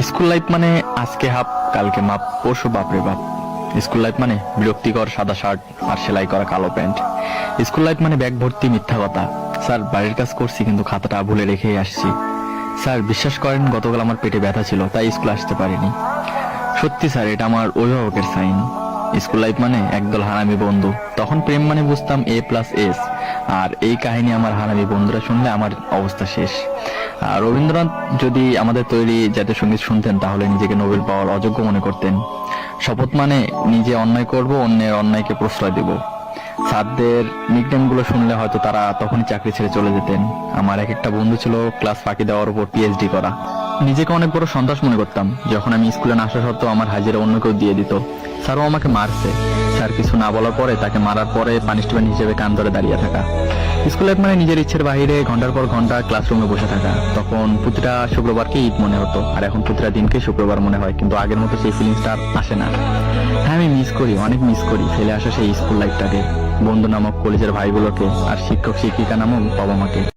School life মানে আজকে half কালকে মাপ পরশু বাপরে বাপ। স্কুল লাইফ মানে বিরক্তিকর সাদা শার্ট আর সেলাই করা কালো প্যান্ট। স্কুল লাইফ মানে ব্যাগ ভর্তি মিথ্যা কথা। স্যার বাড়ির কাজ করছি কিন্তু খাতাটা ভুলে রেখেই আসছি। স্যার বিশ্বাস করেন গতকাল আমার পেটে ব্যথা ছিল তাই স্কুল আসতে পারিনি। সত্যি স্যার এটা আমার অভিভাবকের সাইন। স্কুল লাইফ মানে একদল হারামি বন্ধু, তখন প্রেম মানে বুঝতাম A+S। আর এই কাহিনী আমার হারামি বন্ধুরা শুনলে আমার অবস্থা শেষ। আর রবীন্দ্রনাথ যদি আমাদের তৈরি জাতীয় সঙ্গীত শুনতেন তাহলে নিজেকে নোবেল পাওয়ার অযোগ্য মনে করতেন। শপথ মানে নিজে অন্যায় করব, অন্যের অন্যায়কে প্রশ্রয় দেব। স্যারদের নিকনেম গুলো শুনলে হয়তো তারা তখনই চাকরি ছেড়ে চলে যেতেন। আমার এক একটা বন্ধু ছিল ক্লাস ফাঁকি দেওয়ার উপর PhD করা। নিজেকে অনেক বড় সন্ত্রাস মনে করতাম যখন আমি স্কুলে না আসা সত্ত্বেও আমার হাজিরা অন্য কেউ দিয়ে দিত। স্যারও আমাকে মারছে। স্যার কিছু না বলার পরে তাকে মারার পরে পানিশমেন্ট হিসেবে কান ধরে দাঁড়িয়ে থাকা। স্কুল লাইফ মানে নিজের ইচ্ছের বাইরে ঘন্টার পর ঘন্টা ক্লাসরুমে বসে থাকা। তখন প্রতিটা শুক্রবারকে ঈদ মনে হতো, আর এখন প্রতিটা দিনকে শুক্রবার মনে হয়, কিন্তু আগের মতো সেই ফিলিংসটা আর আসে না। হ্যাঁ আমি মিস করি, অনেক মিস করি ফেলে আসা সেই স্কুল লাইফটাকে, বন্ধু নামক কলেজের ভাইগুলোকে, আর শিক্ষক শিক্ষিকা নামক বাবা মাকে।